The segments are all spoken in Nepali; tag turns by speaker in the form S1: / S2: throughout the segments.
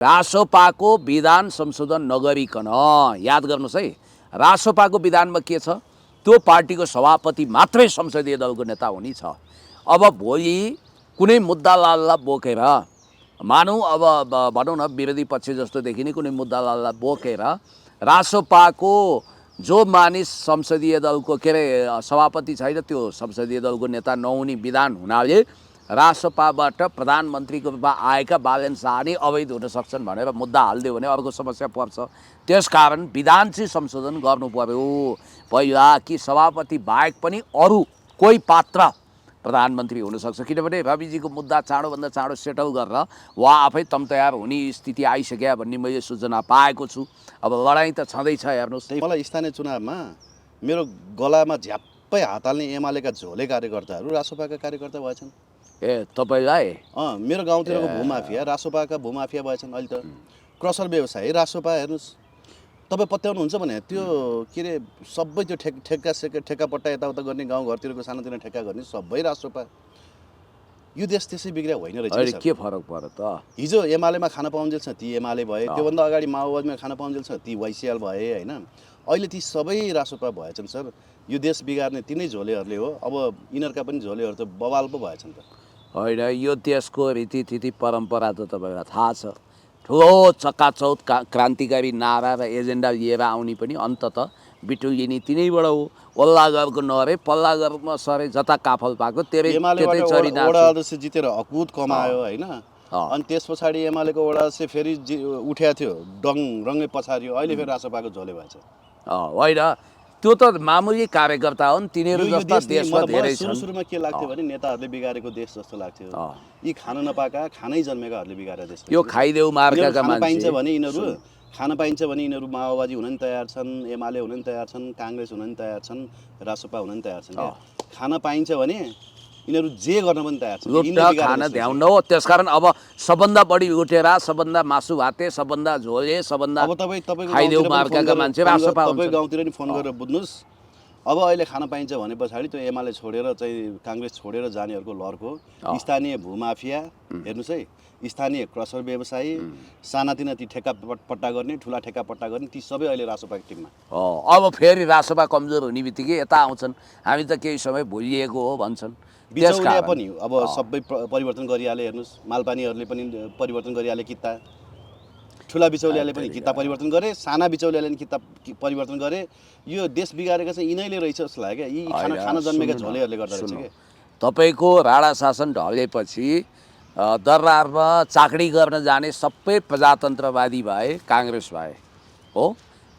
S1: रासोपाको विधान संशोधन नगरिकन, याद गर्नुहोस् है, रासोपाको विधानमा के छ, त्यो पार्टीको सभापति मात्रै संसदीय दलको नेता हुने छ। अब भोलि कुनै मुद्दालाललाई बोकेर, मानौँ अब भनौँ न विरोधी पक्ष जस्तो देखिने कुनै मुद्दालाललाई बोकेर रासोपाको जो मानिस संसदीय दलको के अरे सभापति छैन त्यो संसदीय दलको नेता नहुने विधान हुनाले रासोपाबाट प्रधानमन्त्रीको रूपमा आएका बालेन शाह नै अवैध हुन सक्छन् भनेर मुद्दा हालिदियो भने अर्को समस्या पर्छ। त्यसकारण विधान चाहिँ संशोधन गर्नु पर्यो पहिला कि सभापति बाहेक पनि अरू कोही पात्र प्रधानमन्त्री हुनसक्छ। किनभने रविजीको मुद्दा चाँडोभन्दा चाँडो सेटल गरेर उहाँ आफै तयार हुने स्थिति आइसक्यो भन्ने मैले सूचना पाएको छु। अब लडाइँ त छँदैछ, हेर्नुहोस्।
S2: मलाई स्थानीय चुनावमा मेरो गलामा झ्याप्पै हात हाल्ने एमालेका झोले कार्यकर्ताहरू रासोपाका कार्यकर्ता भएछन्।
S1: ए तपाईँलाई?
S2: मेरो गाउँतिरको भूमाफिया रासोपाका भूमाफिया भएछन्। अहिले त क्रसर व्यवसायी रासोपा। हेर्नुहोस्, तपाईँ पत्याउनुहुन्छ भने त्यो के अरे सबै त्यो ठेक्का पट्टा यताउता गर्ने गाउँघरतिरको सानोतिनो ठेक्का गर्ने सबै रासोपा। यो देश त्यसै बिग्रिया होइन रहेछ।
S1: के फरक पर्यो त?
S2: हिजो एमालेमा खान पाउन्जेल छ ती एमाले भए, त्योभन्दा अगाडि माओवादीमा खान पाउन्जेल छ ती वाइसिएल भए, होइन? अहिले ती सबै रासोपा भएछन् सर। यो देश बिगार्ने तिनै झोलेहरूले हो। अब यिनीहरूका पनि झोलेहरू त बवाल पो भएछन् त।
S1: होइन, यो देशको रीतिथिति परम्परा त तपाईँलाई थाहा छ। ठुलो चक्काचौध क्रान्तिकारी नारा र एजेन्डा लिएर आउने पनि अन्ततः बिटुलिने तिनैबाट हो। ओल्लागरको नरे पल्लागरमा सरे, जता काफल पाएको त्यतै चरी नाच्छ।
S2: वडा अध्यक्ष जितेर हकुत कमायो, होइन? अनि त्यस पछाडि एमालेको वडा अध्यक्ष फेरि उठ्या थियो, रङ्गै पछारियो, अहिले फेरि रासोपाको झोले भएछ।
S1: होइन, त्यो त मामुली कार्यकर्ता हुन्, तिनीहरू जस्ता देशमा धेरै छन्।
S2: सुरुमा के लाग्थ्यो भने नेताहरूले बिगारेको देश जस्तो लाग्थ्यो। यी खान नपाएका खानै जन्मेकाहरूले बिगारेको देश।
S1: यो खाइदेऊ मार्काका मान्छे
S2: पाइन्छ भने यिनीहरू खान पाइन्छ भने यिनीहरू माओवादी हुन नि तयार छन्, एमाले हुन नि तयार छन्, काङ्ग्रेस हुन नि तयार छन्, रासोपा हुन नि तयार छन्। खान पाइन्छ भने यिनीहरू जे गर्न पनि तयार छन्।
S1: लुट्न खान भ्याउन हो। त्यसकारण अब सबभन्दा बढी लुटेर, सबभन्दा मासु भाते, सबभन्दा झोले, सबभन्दा खाइदेऊ मार्काका मान्छे रासोपा हुन्छ।
S2: तपाईँ गाउँतिर नि फोन गरेर बुझ्नुहोस्। अब अहिले खान पाइन्छ भने पछाडि त्यो एमाले छोडेर चाहिँ काङ्ग्रेस छोडेर जानेहरूको लहरको स्थानीय भूमाफिया, हेर्नुहोस् है, स्थानीय क्रसर व्यवसायी, सानातिना ती ठेक्का पट्टा गर्ने, ठुला ठेक्का पट्टा गर्ने, ती सबै अहिले रासोपाको टिममा।
S1: अब फेरि रासोपा कमजोर हुने बित्तिकै यता आउँछन्। हामी त केही समय भुलिएको हो भन्छन्।
S2: बिचौलिया पनि अब सबै परिवर्तन गरिहाले। हेर्नुहोस्, मालपानीहरूले पनि परिवर्तन गरिहाले किता, ठुला बिचौलियाले पनि किता परिवर्तन गरे, साना बिचौलियाले पनि किता परिवर्तन गरे। यो देश बिगारेको चाहिँ यिनैले रहेछ जस्तो लाग्यो क्या। यी खान जन्मेका झोलेहरूले गर्दा रहेछ क्या।
S1: तपाईँको राणा शासन ढलेपछि दरबारमा चाकडी गर्न जाने सबै प्रजातन्त्रवादी भए, काङ्ग्रेस भए हो।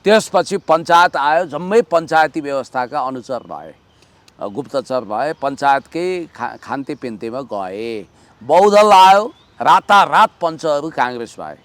S1: त्यसपछि पञ्चायत आयो, जम्मै पञ्चायती व्यवस्थाका अनुचर भए, गुप्तचर भए, पञ्चायतकै खान्ते पिन्तेमा गए। बहुदल आयो, रातारात पञ्चहरू काङ्ग्रेस भए।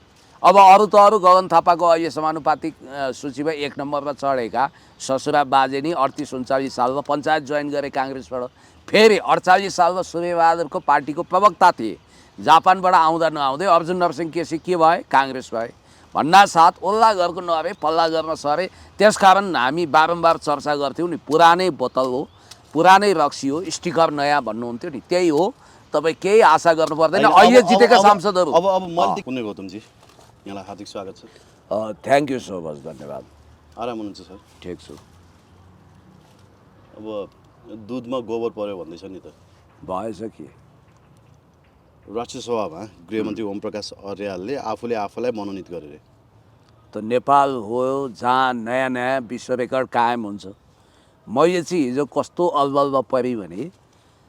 S1: अब अरू त अरू, गगन थापाको अहिले समानुपातिक सूचीमा 1 नम्बरमा चढेका ससुरा बाजे नि 38-39 सालमा पञ्चायत जोइन गरे काङ्ग्रेसबाट। फेरि 48 सालमा सूर्यबहादुरको पार्टीको प्रवक्ता थिए। जापानबाट आउँदा नआउँदै अर्जुन नरसिंह केसी के भए? काङ्ग्रेस भए। भन्नासाथ ओल्लागरको नरे पल्लागरमा सरे। त्यसकारण हामी बारम्बार चर्चा गर्थ्यौँ नि, पुरानै बोतल हो, पुरानै रक्सी हो, स्टिकर नयाँ भन्नुहुन्थ्यो नि, त्यही हो। तपाईँ केही आशा गर्नु पर्दैन। अहिले जितेका सांसदहरू
S2: अब मैले कुनै गौतमजी, यहाँलाई हार्दिक स्वागत छ।
S1: थ्याङ्क यू सो मच, धन्यवाद।
S2: आराम हुनुहुन्छ सर?
S1: ठिक छु।
S2: अब दुधमा गोबर पर्यो भन्दैछ नि त,
S1: भएछ कि?
S2: राष्ट्रिय सभामा गृहमन्त्री ओम प्रकाश अर्यालले आफूले आफूलाई मनोनित गरे।
S1: त नेपाल हो जहाँ नयाँ नयाँ विश्व रेकर्ड कायम हुन्छ। मैले चाहिँ हिजो कस्तो अलबलमा परेँ भने,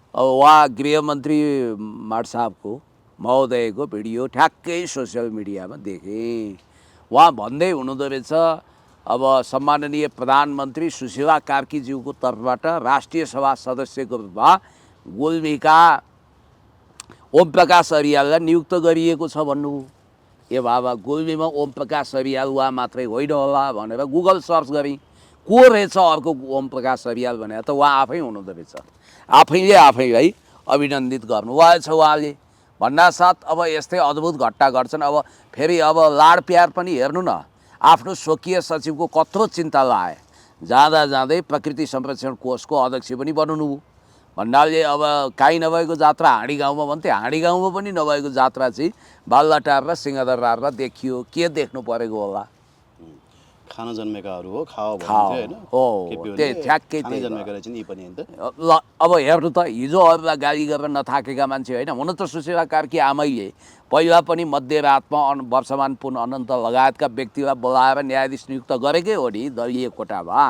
S1: अब उहाँ गृहमन्त्री माड साहबको महोदयको भिडियो ठ्याक्कै सोसियल मिडियामा देखेँ। उहाँ भन्दै हुनुहुँदो रहेछ, अब सम्माननीय प्रधानमन्त्री सुशीला कार्कीज्यूको तर्फबाट राष्ट्रिय सभा सदस्यको रूपमा गुल्मीका ओम प्रकाश अर्याललाई नियुक्त गरिएको छ भन्नुभयो। ए बाबा, गुल्मीमा ओम प्रकाश अर्याल उहाँ मात्रै होइन होला भनेर गुगल सर्च गरेँ, को रहेछ अर्को ओम प्रकाश अर्याल भनेर, त उहाँ आफै हुनुहुँदो रहेछ। आफैले आफैलाई अभिनन्दित गर्नुभएछ उहाँले। भन्नासाथ अब यस्तै अद्भुत घटना घट्छन्। अब फेरि अब लाड प्यार पनि हेर्नु न, आफ्नो स्वकीय सचिवको कत्रो चिन्ता लाए, जाँदा जाँदै प्रकृति संरक्षण कोषको अध्यक्ष पनि बन्नुभयो। भन्नाले अब काहीँ नभएको जात्रा हाँडी गाउँमा भन्थे, हाँडी गाउँमा पनि नभएको जात्रा चाहिँ बालुवाटार र सिंहदरबारमा देखियो। के देख्नु परेको होला?
S2: खान जन्मेकाहरू हो, खाओ
S1: खाओ।
S2: भन्थ्यो हैन?
S1: हो,
S2: केपी
S1: त्यही
S2: ओलीले
S1: ठ्याक्कै
S2: खानै
S1: त्यही हो।
S2: जन्मेका रहेछन् यी पनि हैन त?
S1: ल अब हेर्नु त, हिजो अरूलाई गाली गरेर नथाकेका मान्छे होइन। हुन त सुशीला कार्की आमैले पहिला पनि मध्यरातमा वर्षमान पुन अनन्त लगायतका व्यक्तिलाई बोलाएर न्यायाधीश नियुक्त गरेकै हो नि दलीय कोटामा।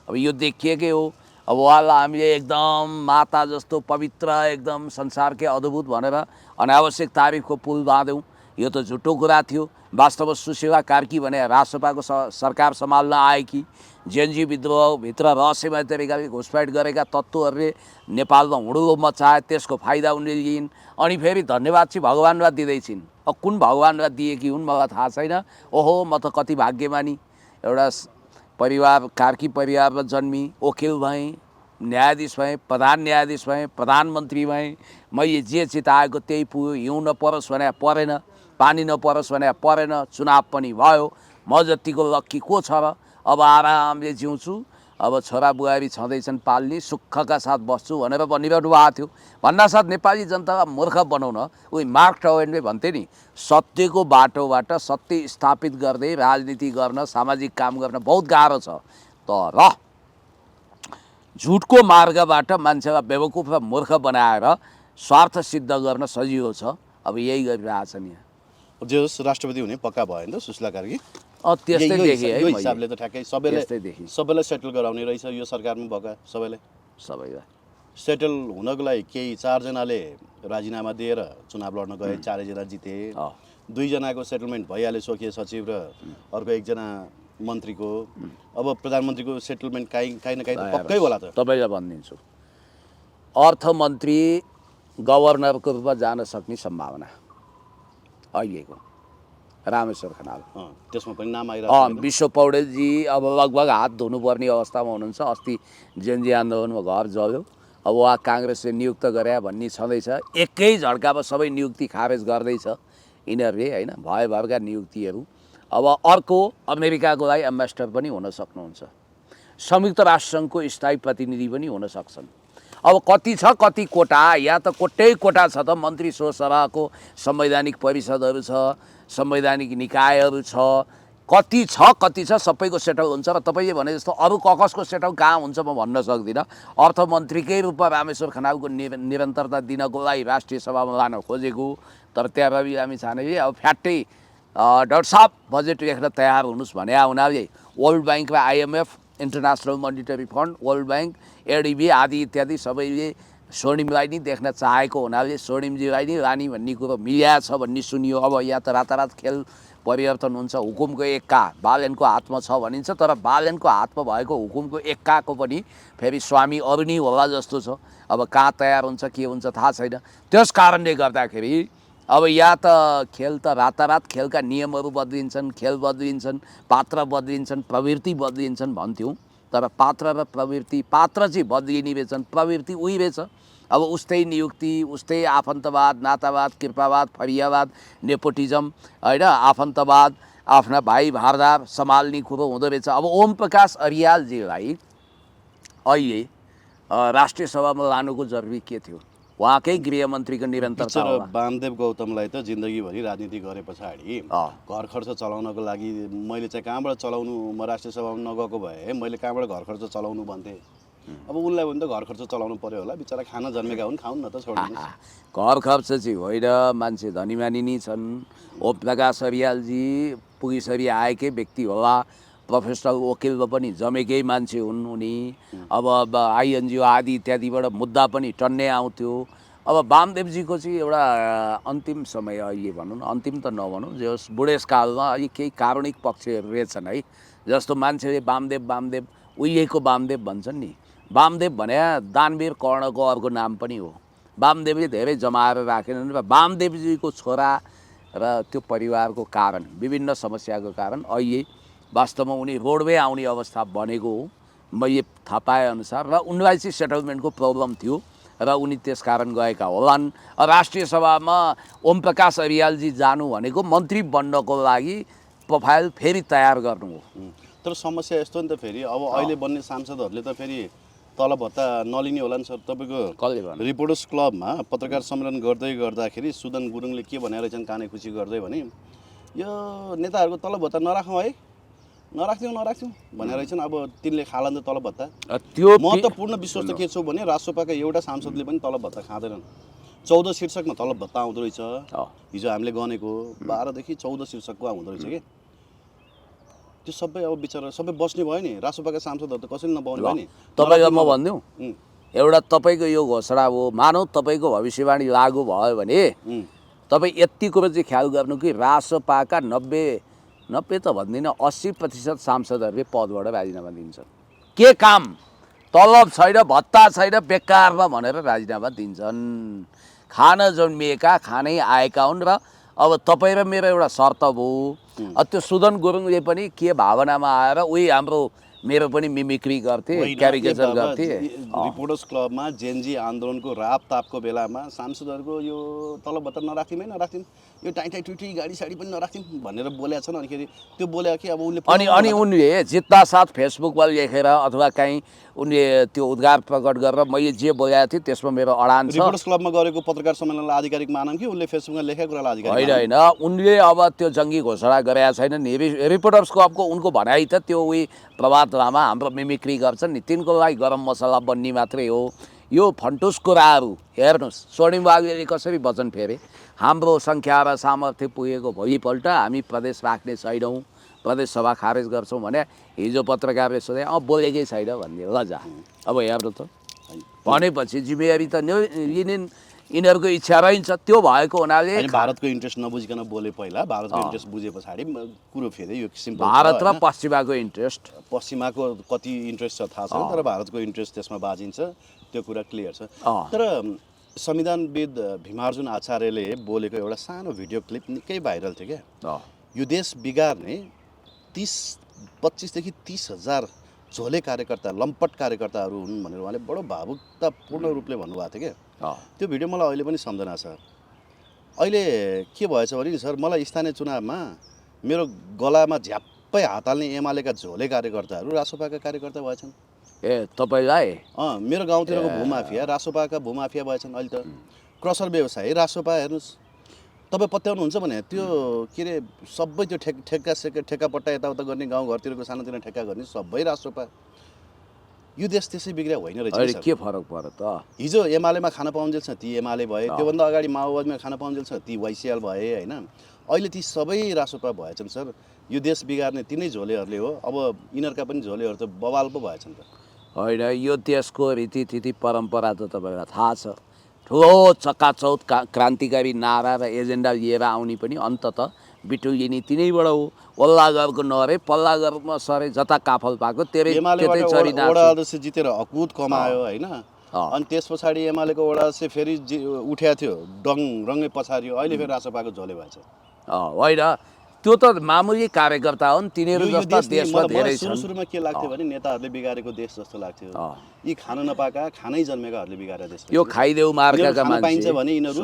S1: अब यो देखिएकै हो। अब उहाँलाई हामीले एकदम माता जस्तो पवित्र, एकदम संसारकै अद्भुत भनेर अनावश्यक तारिफको पुल बाँध्यौँ। यो त झुटो कुरा थियो। वास्तवमा सुशीला कार्की भने राजसभाको सरकार सम्हाल्न आएकी, जेएनजी विद्रोहभित्र रहस्यमय तरिकाले घुसपैठ गरेका तत्त्वहरूले नेपालमा हुडुलो मचाए, त्यसको फाइदा उनले लिइन्। अनि फेरि धन्यवाद चाहिँ भगवान्लाई दिँदैछिन्। अब कुन भगवान्लाई दिएकी हुन् मलाई थाहा छैन। ओहो, म त कति भाग्यमानी, एउटा परिवार, कार्की परिवारमा जन्मी, वकिल भएँ, न्यायाधीश भएँ, प्रधान न्यायाधीश भएँ, प्रधानमन्त्री भएँ। मैले जे चिताएको त्यही पुग्यो। हिउँ नपरोस् भने परेन, पानी नपरोस् भने परेन, चुनाव पनि भयो। म जतिको लक्की को छ र? अब आरामले जिउँछु, अब छोरा बुहारी छँदैछन् पाल्ने, सुखका साथ बस्छु भनेर भनिरहनु भएको थियो। भन्नासाथ नेपाली जनतालाई मूर्ख बनाउन, उही मार्क ट्वेनले भन्थे नि, सत्यको बाटोबाट सत्य स्थापित गर्दै राजनीति गर्न, सामाजिक काम गर्न बहुत गाह्रो छ, तर झुटको मार्गबाट मान्छेलाई बेवकुफ र मूर्ख बनाएर स्वार्थ सिद्ध गर्न सजिलो छ। अब यही गरिरहेछन् यहाँ।
S2: जे होस्, राष्ट्रपति हुने पक्का भयो नि त सुशीला कार्की?
S1: त्यस्तै देखेँ है
S2: यो
S1: मैले।
S2: हिसाबले त ठ्याक्कै
S1: त्यस्तै देखेँ।
S2: सबैलाई सेटल गराउने रहेछ यो सरकारमा भएका सबैलाई। सेटल हुनको लागि केही 4 जनाले राजीनामा दिएर चुनाव लड्न गए, 4 जना जिते। 2 जनाको सेटलमेन्ट भइहाल्यो, स्वकीय सचिव र अर्को 1 जना मन्त्रीको। अब प्रधानमन्त्रीको सेटलमेन्ट काहीँ न काहीँ त पक्कै होला त।
S1: तपाईँलाई भनिदिन्छु, अर्थमन्त्री गभर्नरको रूपमा जान सक्ने सम्भावना अहिलेको रामेश्वर खनाल।
S2: त्यसमा पनि नाम आइरहेको छ।
S1: विश्व पौडेलजी अब लगभग हात धुनुपर्ने अवस्थामा हुनुहुन्छ। अस्ति जेएनजी आन्दोलनमा घर जल्यो। अब उहाँ काङ्ग्रेसले नियुक्त गरे भन्ने छँदैछ। एकै झड्कामा सबै नियुक्ति खारेज गर्दैछ यिनीहरूले होइन, भएभरका नियुक्तिहरू। अब अर्को अमेरिकाको लागि एम्बेसडर पनि हुन सक्नुहुन्छ, संयुक्त राष्ट्रसङ्घको स्थायी प्रतिनिधि पनि हुन सक्छन्। अब कति छ, कति कोटा, या त कोटै कोटा छ त। मन्त्री सोसराको संवैधानिक परिषदहरू छ, संवैधानिक निकायहरू छ, कति छ सबैको सेटल हुन्छ। र तपाईँले भने जस्तो अरू ककसको सेटल कहाँ हुन्छ म भन्न सक्दिनँ। अर्थमन्त्रीकै रूपमा रामेश्वर खनालको निरन्तरता दिनको लागि राष्ट्रिय सभामा लान खोजेको, तर त्यहाँ रवि लामी छानेले अब फ्याट्टै डाक्टर साहब बजेट लेख्न तयार हुनुहोस् भने हुनाले वर्ल्ड ब्याङ्क र IMF, international monetary fund, world bank, ADB आदि इत्यादि सबैले स्वर्णिमलाई नै देख्न चाहेको हुनाले स्वर्णिमजीलाई नै लाने भन्ने कुरो मिल्या छ भन्ने सुनियो। अब यहाँ त रातारात खेल परिवर्तन हुन्छ। हुकुमको एक्का बालेनको हातमा छ भनिन्छ, तर बालेनको हातमा भएको हुकुमको एक्काको पनि फेरि स्वामी अरू नै होला जस्तो छ। अब कहाँ तयार हुन्छ के हुन्छ थाहा छैन। त्यस कारणले गर्दाखेरि अब या त खेल त रातारात खेलका नियमहरू बदलिन्छन्, खेल बदलिन्छन्, पात्र बदलिन्छन्, प्रवृत्ति बदलिन्छन् भन्थ्यौँ, तर पात्र र प्रवृत्ति, पात्र चाहिँ बदलिने रहेछन्, प्रवृत्ति उही रहेछ। अब उस्तै नियुक्ति, उस्तै आफन्तवाद, नातावाद, कृपावाद, फरियावाद, नेपोटिजम होइन, आफन्तवाद, आफ्ना भाइ भारदार सम्हाल्ने कुरो हुँदो रहेछ। अब ओम प्रकाश अरियालजीलाई अहिले राष्ट्रिय सभामा लानुको जरुरी के थियो? उहाँकै गृहमन्त्रीको निरन्तरता होला।
S2: वामदेव गौतमलाई त जिन्दगीभरि राजनीति गरे पछाडि घर खर्च चलाउनको लागि मैले चाहिँ कहाँबाट चलाउनु, म राष्ट्रिय सभामा नगएको भए मैले कहाँबाट घर खर्च चलाउनु भन्थे। अब उनलाई भने त घर खर्च चलाउनु पर्यो होला, बिचरा खान जन्मेका हुन्, खाउन् न त, छोडिदिनुहोस्।
S1: घर खर्च चाहिँ होइन, मान्छे धनीमानी नै छन्। ओम प्रकाश अरियालजी पुगिसरी आएकै व्यक्ति होला, प्रोफेसनल वकिलमा पनि जमेकै मान्छे हुन् उनी। अब INGO आदि इत्यादिबाट मुद्दा पनि टन्नै आउँथ्यो। अब वामदेवजीको चाहिँ एउटा अन्तिम समय अहिले भनौँ न, अन्तिम त नभनौँ, जस बुढेसकालमा अलिक केही कारुणिक पक्षहरू रहेछन् है। जस्तो मान्छेले वामदेव उहिलेको वामदेव भन्छन् नि, वामदेव भने दानवीर कर्णको अर्को नाम पनि हो। वामदेवले धेरै जमाएर राखेनन् र वामदेवजीको छोरा र त्यो परिवारको कारण, विभिन्न समस्याको कारण अहिले वास्तवमा उनी रोडवे आउने अवस्था बनेको हो मैले थाहा पाएअनुसार। र उनलाई चाहिँ सेटलमेन्टको प्रब्लम थियो र उनी त्यसकारण गएका होलान्। राष्ट्रिय सभामा ओम प्रकाश अरियालजी जानु भनेको मन्त्री बन्नको लागि प्रोफाइल फेरि तयार गर्नु हो।
S2: तर समस्या यस्तो नि त, फेरि अब अहिले बन्ने सांसदहरूले त फेरि तलब भत्ता नलिने होला नि सर। तपाईँको
S1: कसले भन्यो?
S2: रिपोर्टर्स क्लबमा पत्रकार सम्मेलन गर्दै गर्दाखेरि सुदन गुरुङले के भनेर रहेछन् काने खुसी गर्दै भने यो नेताहरूको तलब भत्ता नराखौँ है, नराख्थ्यौँ भनेर रहेछन्। अब तिनले खालान् त तलब भत्ता।
S1: त्यो
S2: महत्त्वपूर्ण विश्वास त के छ भने रासोपाका एउटा सांसदले पनि तलब भत्ता खाँदैनन्। 14 शीर्षकमा तलब भत्ता आउँदो रहेछ। हिजो हामीले गनेको 12 देखि 14 शीर्षकको आउँदो रहेछ कि त्यो सबै अब बिचरा सबै बस्ने भयो नि। रासोपाका सांसदहरू त कसैले नपाउने भयो नि।
S1: तपाईँको म भनिदिउँ, एउटा तपाईँको यो घोषणा हो, मानौ तपाईँको भविष्यवाणी लागू भयो भने तपाईँ यति कुरो चाहिँ ख्याल गर्नु कि रासोपाका 90 त भन्दिनँ 80% सांसदहरूले पदबाट राजीनामा दिन्छन्। के काम, तलब छैन, भत्ता छैन, बेकारमा भनेर राजीनामा दिन्छन्। खान जन्मिएका खानै आएका हुन्। र अब तपाईँ र मेरो एउटा शर्त भयो। त्यो सुदन गुरुङले पनि के भावनामा आएर उही हाम्रो मेरो पनि मिमिक्री गर्थे, क्यारिकेचर गर्थे।
S2: रिपोर्टर्स क्लबमा जेनजी आन्दोलनको रापतापको बेलामा सांसदहरूको यो तलब भत्ता नराख्थ्यौँ, यो टाइटाइ टुटी गाडी साडी पनि नराख्थ्यौँ भनेर बोलेका छन्। अनिखेरि त्यो बोले कि अब उसले
S1: अनि उनले जित्दा साथ फेसबुकमा लेखेर अथवा कहीँ उनले त्यो उद्गार प्रकट गरेर मैले जे बोलेको थिएँ त्यसमा मेरो अडान छ।
S2: रिपोर्टर्स क्लबमा गरेको पत्रकार सम्मेलनलाई आधिकारिक मानौँ कि उसले फेसबुकमा लेखेको कुरालाई आधिकारिक?
S1: होइन, उनले अब त्यो जङ्गी घोषणा गरेका छैनन्। रिपोर्टर्स क्लबको उनको भनाइ त त्यो उही प्रभात लामा हाम्रो मिमिक्री गर्छन् नि, तिनको लागि गरम मसला बन्ने मात्रै हो। यो फन्टुस कुराहरू हेर्नुहोस्, स्वर्णिम बागले कसरी वचन फेरे, हाम्रो सङ्ख्या र सामर्थ्य पुगेको भोलिपल्ट हामी प्रदेश राख्ने छैनौँ, प्रदेश सभा खारेज गर्छौँ भने हिजो पत्रकारले सोधे बोलेकै छैन भनिदियो। ल जा, अब हेर्नु त भनेपछि जिम्मेवारी त यिनीहरूको इच्छा रहन्छ। त्यो भएको हुनाले
S2: भारतको इन्ट्रेस्ट नबुझिकन बोले पहिला, भारतको इन्ट्रेस्ट बुझे पछाडि कुरो फेरि यो सिम्पल।
S1: भारत र पश्चिमाको इन्ट्रेस्ट,
S2: पश्चिमाको कति इन्ट्रेस्ट छ थाहा छैन, तर भारतको इन्ट्रेस्ट त्यसमा बाजिन्छ, त्यो कुरा क्लियर छ। तर संविधानविद भीमार्जुन आचार्यले बोलेको एउटा सानो भिडियो क्लिप निकै भाइरल थियो क्या। यो देश बिगार्ने 25 देखि 30,000 झोले कार्यकर्ता, लम्पट कार्यकर्ताहरू हुन् भनेर उहाँले बडो भावुकतापूर्ण रूपले भन्नुभएको थियो क्या। त्यो भिडियो मलाई अहिले पनि सम्झना छ। अहिले के भएछ भने नि सर, मलाई स्थानीय चुनावमा मेरो गलामा झ्याप्पै हात हाल्ने एमालेका झोले कार्यकर्ताहरू रासोपाका कार्यकर्ता भएछन्।
S1: तपाईँलाई
S2: मेरो गाउँतिरको भूमाफिया रासोपाका भूमाफिया भएछन्। अहिले त क्रसर व्यवसायी रासोपा। हेर्नुहोस्, तपाईँ पत्याउनुहुन्छ भने त्यो के अरे सबै त्यो ठेक्का पट्टा यताउता गर्ने, गाउँघरतिरको सानोतिनो ठेक्का गर्ने सबै रासोपा। यो देश त्यसै बिग्रिया होइन रहेछ।
S1: के फरक पर्यो त?
S2: हिजो एमालेमा खान पाउन्जेल छ ती एमाले भए, त्योभन्दा अगाडि माओवादीमा खान पाउन्जेल छ ती वाइसिएल भए, होइन? अहिले ती सबै रासोपा भएछन् सर। यो देश बिगार्ने तिनै झोलेहरूले हो। अब यिनीहरूका पनि झोलेहरू त बवाल पो भएछन् त।
S1: होइन, यो देशको रीतिथिति परम्परा त तपाईँलाई थाहा छ। ठुलो चकाचौत क्रान्तिकारी नारा र एजेन्डा लिएर आउने पनि अन्ततः बिटुलिने तिनैबाट हो। पल्लागरको नरे पल्लागरमा सरे, जता काफल पाएको त्यतै चरिना
S2: वडा अध्यक्ष जितेर हकुत कमायो, होइन? अनि त्यस पछाडि एमालेको वडा अध्यक्ष फेरि उठ्या थियो, रङ्गै पछारियो, अहिले फेरि रासोपाको झोले भएछ।
S1: होइन, त्यो त मामुली कार्यकर्ता हुन्, तिनीहरू जस्ता देशमा धेरै छन्।
S2: सुरुमा के लाग्थ्यो भने नेताहरूले बिगारेको देश जस्तो लाग्थ्यो। यी खान नपाएका, खानै जन्मेकाहरूले बिगारेको देश।
S1: यो खाइदेऊ मार्काका मान्छे
S2: पाइन्छ भने यिनीहरू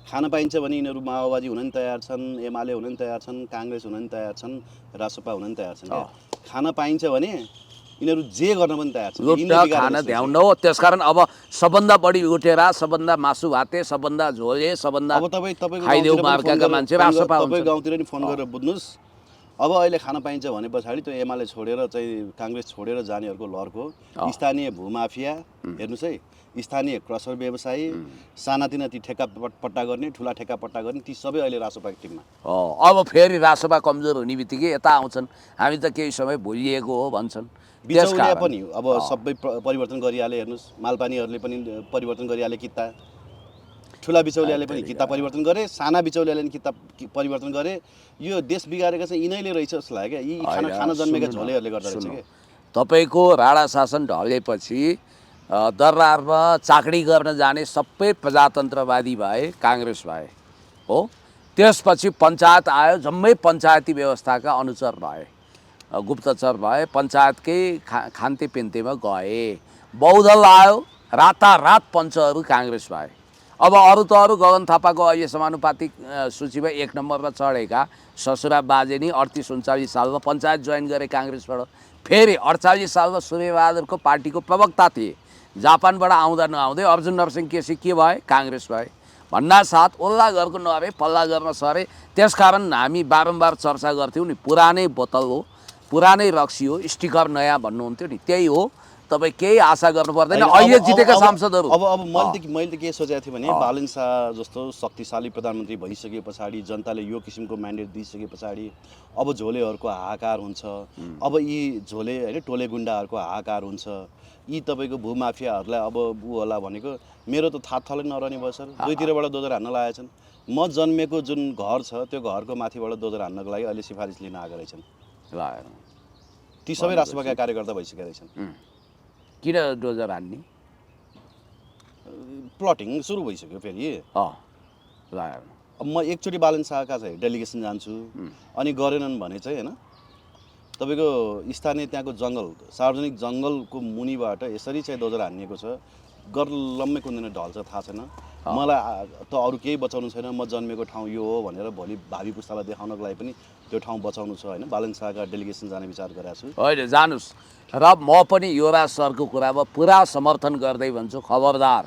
S2: खान पाइन्छ भने यिनीहरू माओवादी हुन नि तयार छन्, एमाले हुन नि तयार छन्, काङ्ग्रेस हुन नि तयार छन्, रासोपा हुन नि तयार छन्। खान पाइन्छ भने यिनीहरू जे गर्न पनि तयार छन्।
S1: लुट्न खान भ्याउन हो। त्यसकारण अब सबभन्दा बढी लुटेर, सबभन्दा मासु भाते, सबभन्दा झोले, सबभन्दा खाइदेऊ मार्काका मान्छे रासोपा हुन्।
S2: तपाईँ गाउँतिर नि फोन गरेर बुझ्नुहोस्। अब अहिले खान पाइन्छ भने पछाडि त्यो एमाले छोडेर चाहिँ काङ्ग्रेस छोडेर जानेहरूको लहरको स्थानीय भूमाफिया हेर्नुहोस् है, स्थानीय क्रसर व्यवसायी, सानातिना ती ठेक्का पट्टा गर्ने, ठुला ठेक्का पट्टा गर्ने, ती सबै अहिले रासोपाको टिममा।
S1: अब फेरि रासोपा कमजोर हुने बित्तिकै यता आउँछन्, हामी त केही समय भुलिएको हो भन्छन्।
S2: बिचौलिया पनि अब सबै परिवर्तन गरिहाले। हेर्नुहोस्, मालपानीहरूले पनि परिवर्तन गरिहाले किता, ठुला बिचौलियाले पनि किता परिवर्तन गरे, साना बिचौलियाले पनि किता परिवर्तन गरे। यो देश बिगारेका चाहिँ यिनैले रहेछ जस्तो लाग्यो क्या। यी खाना जन्मेका झोलेहरूले गर्दा रहेछ क्या।
S1: तपाईँको राणा शासन ढलेपछि दरबारमा चाकडी गर्न जाने सबै प्रजातन्त्रवादी भए, काङ्ग्रेस भए हो। त्यसपछि पञ्चायत आयो, जम्मै पञ्चायती व्यवस्थाका अनुचर भए, गुप्तचर भए, पञ्चायतकै खान्ते पिन्तेमा गए। बहुदल आयो, रातारात पञ्चहरू काङ्ग्रेस भए। अब अरू त अरू, गगन थापाको अहिले समानुपातिक सूचीमा 1 नम्बरमा चढेका ससुरा बाजे नि 38-39 सालमा पञ्चायत जोइन गरे काङ्ग्रेसबाट। फेरि 48 सालमा सूर्यबहादुरको पार्टीको प्रवक्ता थिए, जापानबाट आउँदा नआउँदै अर्जुन नरसिंह केसी के भए काङ्ग्रेस भए भन्नासाथ ओल्ला घरको नभए पल्ला गर्न सरे। त्यसकारण हामी बारम्बार चर्चा गर्थ्यौँ नि, पुरानै बोतल हो, पुरानै रक्सी हो, स्टिकर नयाँ भन्नुहुन्थ्यो नि, त्यही हो। तपाईँ केही आशा गर्नु पर्दैन। अहिले जितेका सांसदहरू
S2: अब मैले त के सोचेको थिएँ भने बालन शाह जस्तो शक्तिशाली प्रधानमन्त्री भइसके पछाडि, जनताले यो किसिमको म्यान्डेट दिइसके पछाडि अब झोलेहरूको हाहाकार हुन्छ, अब यी झोले होइन टोले गुन्डाहरूको हाहाकार हुन्छ, यी तपाईँको भूमाफियाहरूलाई अब ऊ होला भनेको मेरो त थाहा नरहने भयो सर। दुईतिरबाट दोजर हान्न लागेका छन्। म जन्मेको जुन घर छ त्यो घरको माथिबाट दोजर हान्नको लागि अहिले सिफारिस लिन आएका रहेछन्। ती सबै राष्ट्रपाका कार्यकर्ता भइसकेका रहेछन्।
S1: किन डोजर हान्ने?
S2: प्लटिङ सुरु भइसक्यो फेरि। अब म एकचोटि बालन शाहका चाहिँ डेलिगेसन जान्छु, अनि गरेनन् भने चाहिँ होइन तपाईँको स्थानीय त्यहाँको जङ्गल, सार्वजनिक जङ्गलको मुनिबाट यसरी चाहिँ डोजर हानिएको छ, गर्लम्मै कुन दिन ढल्छ थाहा छैन। मलाई त अरू केही बचाउनु छैन, म जन्मेको ठाउँ यो हो भनेर भोलि भावी पुस्तालाई देखाउनको लागि पनि त्यो ठाउँ बचाउनु छ होइन। बालन शाहका डेलिगेसन जाने विचार गरेको छु।
S1: होइन, जानुस्। र म पनि युवराज सरको कुरामा पुरा समर्थन गर्दै भन्छु, खबरदार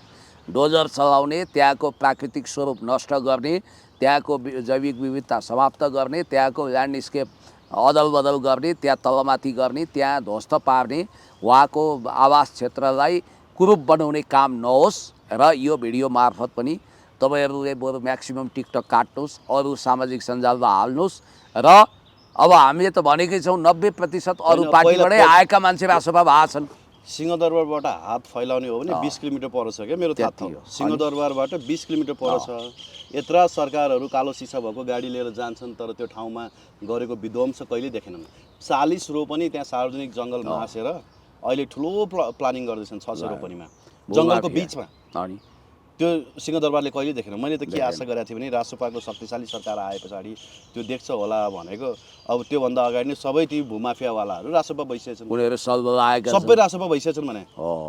S1: डोजर चलाउने, त्यहाँको प्राकृतिक स्वरूप नष्ट गर्ने, त्यहाँको जैविक विविधता समाप्त गर्ने, त्यहाँको ल्यान्डस्केप अदल बदल गर्ने, त्यहाँ तलमाथि गर्ने, त्यहाँ ध्वस्त पार्ने, उहाँको आवास क्षेत्रलाई कुरूप बनाउने काम नहोस्। र यो भिडियो मार्फत पनि तपाईँहरूले बरु म्याक्सिमम टिकटक काट्नुहोस्, अरू सामाजिक सञ्जालमा हाल्नुहोस्। र अब हामीले त भनेकै छौँ 90% अरू पार्टीबाटै आएका मान्छे रासोपा भएको छन्।
S2: सिंहदरबारबाट हात फैलाउने हो भने 20 किलोमिटर पर छ क्या मेरो थाहा थियो। सिंहदरबारबाट 20 किलोमिटर पर छ। यत्रा सरकारहरू कालो सिसा भएको गाडी लिएर जान्छन्, तर त्यो ठाउँमा गरेको विध्वंस कहिले देखेनन्। 40 रोपनी त्यहाँ सार्वजनिक जङ्गल मासेर अहिले ठुलो प्लानिङ गर्दैछन् 600 रोपनीमा जङ्गलको बिचमा। त्यो सिंहदरबारले कहिले देखेन। मैले त के आशा गरेको थिएँ भने रासोपाको शक्तिशाली सरकार आए पछाडि त्यो देख्छ होला भनेको। अब त्योभन्दा अगाडि नै सबै ती भूमाफियावालाहरू रासोपा भइसकेछन्, सबै रासोपा भइसकेछन् भने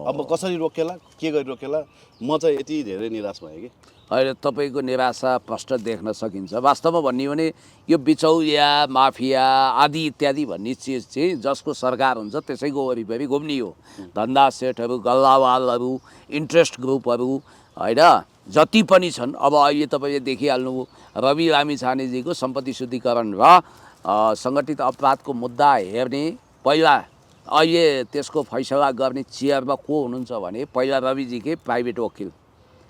S2: अब कसरी रोकेला, के गरी रोकेला, म चाहिँ यति धेरै निराश भएँ कि।
S1: अहिले तपाईँको निराशा प्रष्ट देख्न सकिन्छ। वास्तवमा भन्ने हो भने यो बिचौलिया, माफिया आदि इत्यादि भन्ने चिज चाहिँ जसको सरकार हुन्छ त्यसैको वरिपरि घुम्ने हो। धन्दा सेटहरू, गल्लावालहरू, इन्ट्रेस्ट ग्रुपहरू होइन जति पनि छन्। अब अहिले तपाईँले देखिहाल्नुभयो रवि लामिछानेजीको सम्पत्ति शुद्धिकरण र सङ्गठित अपराधको मुद्दा हेर्ने, पहिला अहिले त्यसको फैसला गर्ने चेयरमा को हुनुहुन्छ भने पहिला रविजीकै प्राइभेट वकिल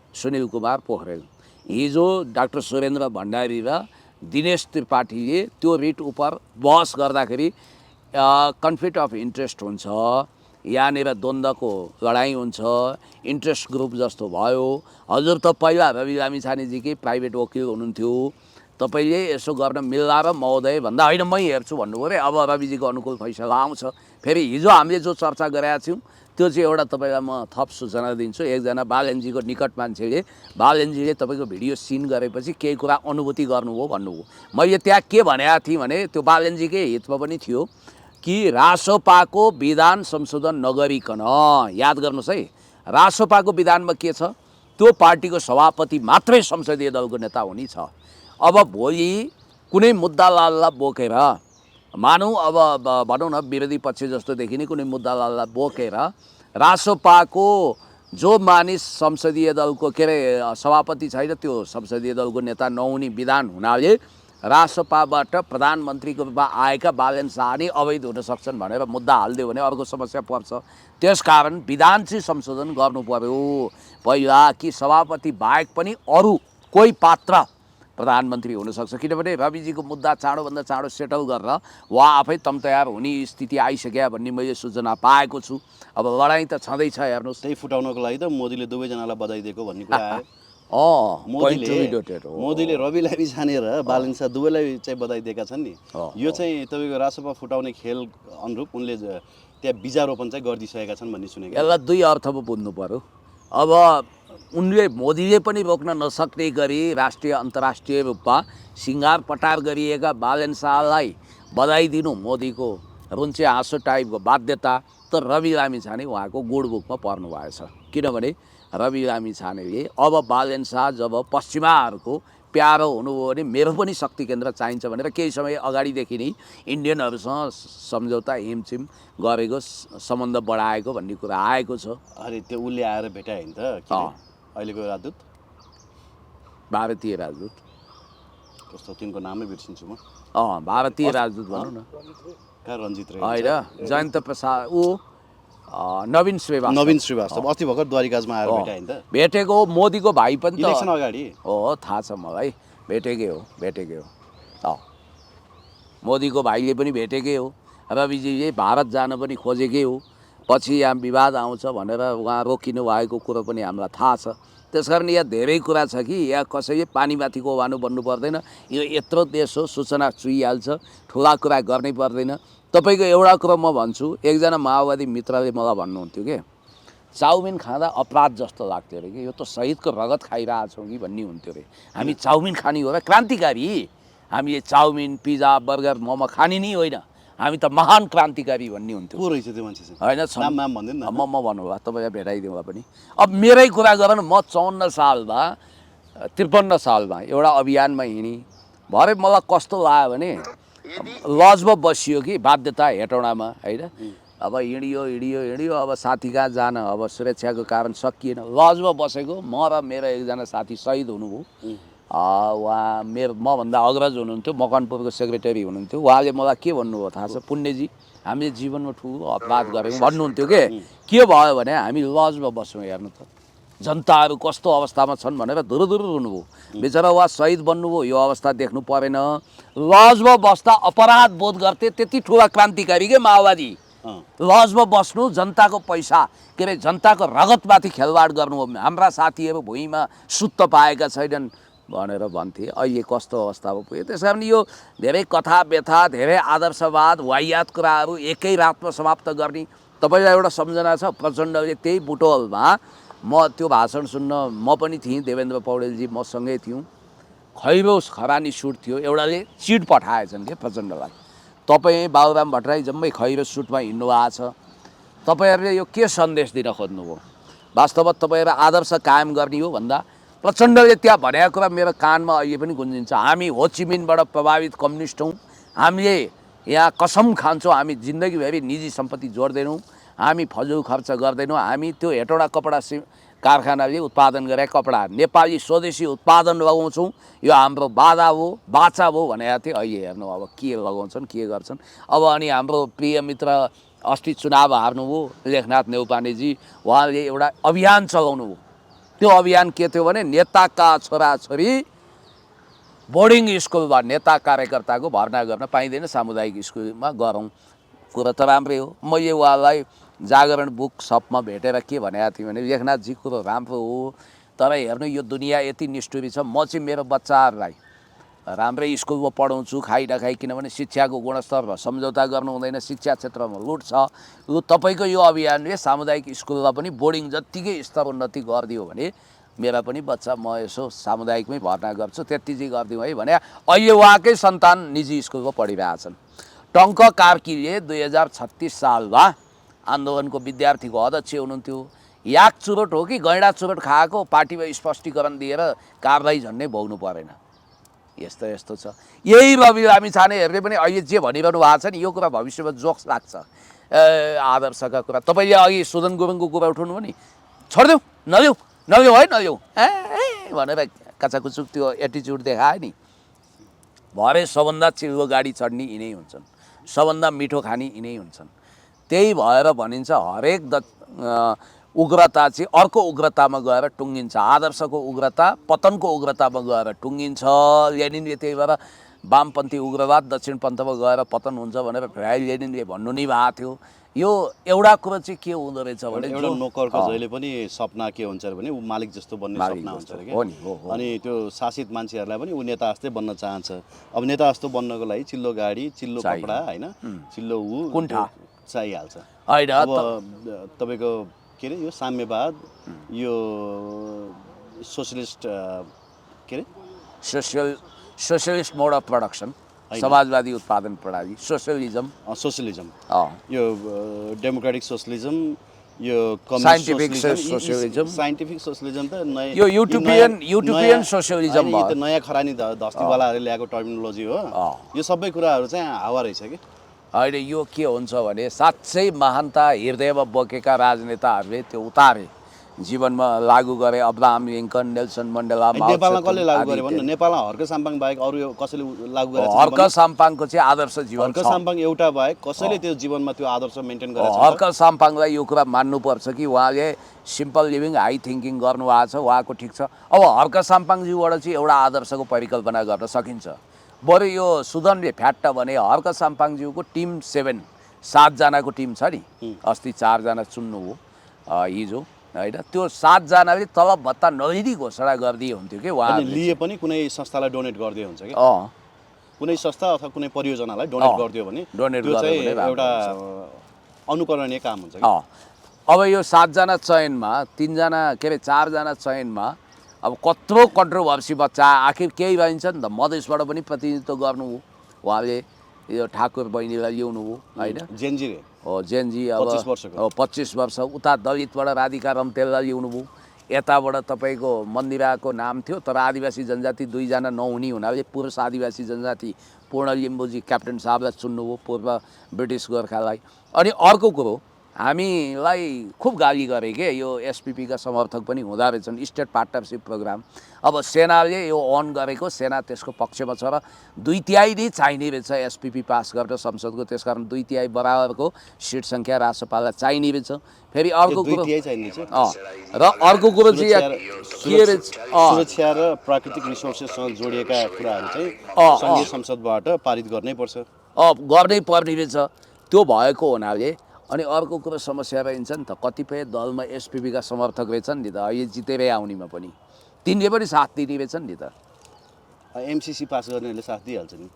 S1: सुनिल कुमार पोखरेल, हिजो डाक्टर सुरेन्द्र भण्डारी र दिनेश त्रिपाठीले त्यो रिट उप बहस गर्दाखेरि कन्फ्लिक्ट अफ इन्ट्रेस्ट हुन्छ, यहाँनिर द्वन्द्वको लडाइँ हुन्छ, इन्ट्रेस्ट ग्रुप जस्तो भयो। हजुर त पहिला रवि लामिछानेजीकै प्राइभेट वकिल हुनुहुन्थ्यो, तपाईँले यसो गर्न मिल्ला र महोदय भन्दा होइन मै हेर्छु भन्नुभयो अरे। अब रविजीको अनुकूल फैसला आउँछ। फेरि हिजो हामीले जो चर्चा गरेका थियौँ त्यो चाहिँ एउटा तपाईँलाई म थप सूचना दिन्छु। एकजना बालनजीको निकट मान्छेले बालनजीले तपाईँको भिडियो सिन गरेपछि केही कुरा अनुभूति गर्नुभयो भन्नुभयो। मैले त्यहाँ के भनेको थिएँ भने त्यो बालनजीकै हितमा पनि थियो कि रासोपाको विधान संशोधन नगरिकन, याद गर्नुहोस् है, रासोपाको विधानमा के छ, त्यो पार्टीको सभापति मात्रै संसदीय दलको नेता हुने छ। अब भोलि कुनै मुद्दालाललाई बोकेर मानौँ, अब भनौँ न विरोधी पक्ष जस्तो देखिने कुनै मुद्दालाललाई बोकेर रासोपाको जो मानिस संसदीय दलको के अरे सभापति छैन त्यो संसदीय दलको नेता नहुने विधान हुनाले रासोपाबाट प्रधानमन्त्रीको रूपमा आएका बालन शाह नै अवैध हुन सक्छन् भनेर मुद्दा हालिदियो भने अर्को समस्या पर्छ। त्यसकारण विधान चाहिँ संशोधन गर्नु पर्यो पहिला कि सभापति बाहेक पनि अरू कोही पात्र प्रधानमन्त्री हुनसक्छ। किनभने रविजीको मुद्दा चाँडोभन्दा चाँडो सेटल गरेर उहाँ आफै तयार हुने स्थिति आइसक्यो भन्ने मैले सूचना पाएको छु। अब लडाइँ त छँदैछ, हेर्नुहोस्।
S2: त्यही फुटाउनको लागि त मोदीले दुवैजनालाई बधाई दिएको भन्ने कुरा आयो। मोदीले रवि लामिछाने र बालन शाह दुवैलाई चाहिँ बधाई दिएका छन् नि। यो चाहिँ तपाईँको रासोपा फुटाउने खेल अनुरूप उनले त्यहाँ बिजारोपण चाहिँ गरिदिइसकेका छन् भन्ने सुनेको।
S1: यसलाई दुई अर्थमा बुझ्नु पर्यो। अब उनले मोदीले पनि रोक्न नसक्ने गरी राष्ट्रिय अन्तर्राष्ट्रिय रूपमा सिँगार पटार गरिएका बालन शाहलाई बधाई दिनु मोदीको रुन्चे हाँसो टाइपको बाध्यता त रवि लामिछाने उहाँको गुडबुकमा पर्नु भएछ। किनभने रवि लामिछानेले अब बालन शाह जब पश्चिमाहरूको प्यारो हुनुभयो भने मेरो पनि शक्ति केन्द्र चाहिन्छ भनेर केही समय अगाडिदेखि नै इन्डियनहरूसँग सम्झौता हिमछिम गरेको सम्बन्ध बढाएको भन्ने कुरा आएको छ।
S2: अरे त्यो उसले आएर भेटायो नि त के अरे, अहिलेको राजदूत
S1: भारतीय राजदूत।
S2: कस्तो तिनको नामै बिर्सिन्छु म।
S1: भारतीय राजदूत भनौँ न।
S2: कहाँ रञ्जित रे
S1: होइन, जयन्त प्रसाद नवीन श्रीवास्तव।
S2: नवीन श्रीवास्तव अस्ति भर्खर द्वारिकाजमा आएर भेटायो नि त।
S1: भेटेको मोदीको भाइ पनि त
S2: इलेक्सन अगाडि
S1: हो, थाहा छ मलाई। भेटेकै हो। मोदीको भाइले पनि भेटेकै हो। रविजीले भारत जान पनि खोजेकै हो। पछि यहाँ विवाद आउँछ भनेर उहाँ रोकिनु भएको कुरो पनि हामीलाई थाहा छ। त्यसकारण यहाँ धेरै कुरा छ कि यहाँ कसैले पानीमाथिको ओभानो बन्नु पर्दैन। यो यत्रो देश हो, सूचना चुइहाल्छ, ठुला कुरा गर्नै पर्दैन। तपाईँको एउटा कुरो म भन्छु, एकजना माओवादी मित्रले मलाई भन्नुहुन्थ्यो कि चाउमिन खाँदा अपराध जस्तो लाग्थ्यो अरे कि यो त शहीदको रगत खाइरहेछौँ कि भन्ने हुन्थ्यो अरे। हामी चाउमिन खाने हो र क्रान्तिकारी, हामीले चाउमिन पिज्जा बर्गर मोमो खाने नै होइन, हामी त महान क्रान्तिकारी भन्ने हुन्थ्यो।
S2: को रहेछ त्यो मान्छे चाहिँ?
S1: होइन
S2: नाम भन्दैन न।
S1: म भन्नुभयो, तपाईँलाई भेटाइदिउँला पनि। अब मेरै कुरा गरौँ, म 54 सालमा 53 सालमा एउटा अभियानमा हिँडेँ। भरे मलाई कस्तो लाग्यो भने लजमा बसियो कि बाध्यता हेटौँडामा होइन। अब हिँडियो अब साथी कहाँ जान, अब सुरक्षाको कारण सकिएन। लजमा बसेको म र मेरो एकजना साथी शहीद हुनुभयो। उहाँ मभन्दा अग्रज हुनुहुन्थ्यो, मकनपुरको सेक्रेटरी हुनुहुन्थ्यो। उहाँले मलाई के भन्नुभयो थाहा छ? पुण्यजी, हामीले जीवनमा ठुलो अपराध गरेको भन्नुहुन्थ्यो के भयो भने हामी लजमा बस्यौँ, हेर्नु त जनताहरू कस्तो अवस्थामा छन् भनेर धुरुधुरु रुनुभयो। बेचारा उहाँ शहीद बन्नुभयो, यो अवस्था देख्नु परेन। लजमा बस्दा अपराध बोध गर्थे, त्यति ठुला क्रान्तिकारी के माओवादी। लजमा बस्नु, जनताको पैसा के अरे जनताको रगतमाथि खेलवाड गर्नु हो। हाम्रा साथीहरू भुइँमा सुत्त पाएका छैनन् भनेर भन्थे। अहिले कस्तो अवस्थामा पुग्यो। त्यस कारण यो धेरै कथा व्यथा, धेरै आदर्शवाद, वाहियात कुराहरू एकै रातमा समाप्त गर्ने। तपाईँलाई एउटा सम्झना छ, प्रचण्डले त्यही बुटवलमा म त्यो भाषण सुन्न म पनि थिएँ, देवेन्द्र पौडेलजी मसँगै थियौँ। खैरो खरानी सुट थियो, एउटाले चिट पठाएछन् कि प्रचण्डलाई, तपाईँ बाबुराम भट्टराई जम्मै खैरो सुटमा हिँड्नु भएको छ, तपाईँहरूले यो के सन्देश दिन खोज्नुभयो? वास्तवमा तपाईँहरू आदर्श कायम गर्ने हो भन्दा प्रचण्डले त्यहाँ भनेको कुरा मेरो कानमा अहिले पनि गुन्जिन्छ। हामी होचिमिनबाट प्रभावित कम्युनिस्ट हौँ, हामीले यहाँ कसम खान्छौँ हामी जिन्दगीभरि निजी सम्पत्ति जोड्दैनौँ, हामी फजुल खर्च गर्दैनौँ, हामी त्यो हेटौँडा कपडा कारखानाले उत्पादन गरेका कपडा नेपाली स्वदेशी उत्पादन लगाउँछौँ, यो हाम्रो बाधा हो, बाचा हो भनेको थिएँ। अहिले हेर्नु अब के लगाउँछन् के गर्छन्। अब अनि हाम्रो प्रिय मित्र अस्ति चुनाव हार्नुभयो लेखनाथ नेउपानेजी, उहाँले एउटा अभियान चलाउनु भयो। त्यो अभियान के थियो भने नेताका छोराछोरी बोर्डिङ स्कुलमा नेता कार्यकर्ताको भर्ना गर्न पाइँदैन, सामुदायिक स्कुलमा गरौँ। कुरा त राम्रै हो। मैले उहाँलाई जागरण बुक सपमा भेटेर के भनेको थिएँ भने लेखनाथजी कुरो राम्रो हो, तर हेर्नु यो दुनियाँ यति निष्ठुरी छ। म चाहिँ मेरो बच्चाहरूलाई राम्रै स्कुलमा पढाउँछु खाइ नखाइ, किनभने शिक्षाको गुणस्तर सम्झौता गर्नु हुँदैन, शिक्षा क्षेत्रमा लुट छ। तपाईँको यो अभियानले सामुदायिक स्कुललाई पनि बोर्डिङ जत्तिकै स्तर उन्नति गरिदियो भने मेरा पनि बच्चा म यसो सामुदायिकमै भर्ना गर्छु, त्यति चाहिँ गरिदिउँ है भने अहिले उहाँकै सन्तान निजी स्कुलमा पढिरहेछन्। टङ्क कार्कीले 2036 सालमा आन्दोलनको विद्यार्थीको अध्यक्ष हुनुहुन्थ्यो। याक चुरोट हो कि गैँडा चुरोट खाएको पार्टीमा स्पष्टीकरण दिएर कारबाही झन्डै भोग्नु परेन। यस्तो छ। यही रवि लामिछानेहरूले पनि अहिले जे भनिरहनु भएको छ नि, यो कुरा भविष्यमा जोक्स लाग्छ। आदर्शका कुरा तपाईँले अघि सुदन गुरुङको कुरा उठाउनु हो नि, छोडिदेऊ नल्याऊ है नल्याऊ भनेर काचाकुचुक त्यो एटिच्युड देखायो नि। भरे सबभन्दा चिल्लो गाडी चढ्ने यिनै हुन्छन्, सबभन्दा मिठो खाने यिनै हुन्छन्। त्यही भएर भनिन्छ हरेक उग्रता चाहिँ अर्को उग्रतामा गएर टुङ्गिन्छ। आदर्शको उग्रता पतनको उग्रतामा गएर टुङ्गिन्छ। लेनिनले त्यही भएर वामपन्थी उग्रवाद दक्षिणपन्थमा गएर पतन हुन्छ भनेर लेनिनले भन्नु नै भएको थियो। यो एउटा कुरो चाहिँ के हुँदो रहेछ भने
S2: एउटा नोकरको जहिले पनि सपना के हुन्छ भने ऊ मालिक जस्तो बन्ने सपना हुन्छ अरे के। अनि त्यो शासित मान्छेहरूलाई पनि ऊ नेता जस्तै बन्न चाहन्छ। अब नेता जस्तो बन्नको लागि चिल्लो गाडी, चिल्लो कपडा होइन, चिल्लो
S1: कुण्ठा
S2: चाहिहाल्छ
S1: होइन।
S2: अब तपाईँको के अरे यो साम्यवाद, यो सोसलिस्ट के अरे
S1: सोसियलिस्ट मोड अफ प्रोडक्सन, समाजवादी उत्पादन प्रणाली, सोसियलिजम
S2: यो डेमोक्रेटिक सोसलिजम यो
S1: Scientific socialism.
S2: साइन्टिफिक सोसलिजम त नयाँ
S1: यो युटोपियन सोसियलिजम
S2: होइन, यो त
S1: भयो।
S2: नयाँ खरानी धस्तीवालाहरूले ल्याएको टर्मिनोलोजी हो। यो सबै कुराहरू चाहिँ हावा रहेछ कि।
S1: होइन यो के हुन्छ भने साँच्चै महानता हृदयमा बोकेका राजनेताहरूले त्यो उतारे, जीवनमा लागू गरे। अब्राहम लिङ्कन, नेल्सन मण्डेला, माओ
S2: नेपालमा
S1: त्से
S2: कसले
S1: तुङ
S2: लागू
S1: आदि
S2: गरे भन्नु?
S1: इत्यादि।
S2: नेपालमा हर्क साम्पाङ बाहेक अरू कसैले लागू गरेको छ?
S1: हर्क साम्पाङको चाहिँ आदर्श जीवन
S2: हर्क
S1: छ।
S2: साम्पाङ एउटा बाहेक कसैले त्यो जीवनमा त्यो आदर्श मेन्टेन गरेको छ?
S1: हर्क साम्पाङलाई यो कुरा मान्नुपर्छ कि उहाँले सिम्पल लिभिङ हाई थिङ्किङ गर्नुभएको छ, उहाँको ठिक छ। अब हर्क साम्पाङज्यूबाट चाहिँ एउटा आदर्शको परिकल्पना गर्न सकिन्छ। बरु यो सुदनले फ्याट्ट भने हर्क साम्पाङज्यूको टिम 7जनाको टिम छ नि, अस्ति 4जना चुन्नुभयो हिजो, होइन? त्यो 7जनाले तलब भत्ता नलिँदै घोषणा गरिदिए हुन्थ्यो कि
S2: अनि
S1: उहाँहरूले।
S2: लिए पनि कुनै संस्थालाई डोनेट गरिदियो हुन्छ कि
S1: अँ,
S2: कुनै संस्था अथवा कुनै परियोजनालाई डोनेट गरिदियो भने
S1: डोनेट
S2: त्यो
S1: गर्यो
S2: चाहिँ
S1: भने राम्रो
S2: एउटा अनुकरणीय काम हुन्छ कि।
S1: अब यो 7जना चयनमा 3जना के अरे 4जना चयनमा अब कत्रो कन्ट्रोभर्सी बच्चा आखिर केही भइन्छ नि त। मधेसबाट पनि प्रतिनिधित्व गर्नुभयो उहाँले, यो ठाकुर बहिनीलाई ल्याउनु हो, होइन?
S2: जेनजी रे
S1: हो जेनजी, अब
S2: 25 वर्षको।
S1: 25 वर्ष। उता दलितबाट राधिका रम्तेललाई ल्याउनु भयो, यताबाट तपाईँको मन्दिराको नाम थियो तर आदिवासी जनजाति 2जना नहुने हुनाले पुरुष आदिवासी जनजाति पूर्ण लिम्बूजी क्याप्टेन साहबलाई चुन्नुभयो, पूर्व ब्रिटिस गोर्खालाई। अनि अर्को कुरो, हामीलाई खुब गाली गरे के यो एसपिपीका समर्थक पनि हुँदा रहेछन्, स्टेट पार्टनरसिप प्रोग्राम। अब सेनाले यो अन गरेको, सेना त्यसको पक्षमा छ र 2/3 नै चाहिने रहेछ एसपिपी पास गर्न संसदको, त्यसकारण 2/3 बराबरको सिट सङ्ख्या राष्ट्रपाललाई चाहिने रहेछ। फेरि अर्को कुरो, र अर्को कुरो चाहिँ के रहेछ,
S2: सुरक्षा र प्राकृतिक रिसोर्सेससँग जोडिएका कुराहरू चाहिँ सङ्घीय संसदबाट पारित गर्नै पर्छ।
S1: गर्नै पर्ने रहेछ। त्यो भएको हुनाले अनि अर्को कुरो समस्या रहन्छ नि त, कतिपय दलमा एसपिपीका समर्थक रहेछन् नि त, अहिले जितेरै आउनेमा पनि तिनले पनि साथ दिने रहेछन् नि त।
S2: एमसिसी पास गर्नेहरूले साथ दिइहाल्छ नि।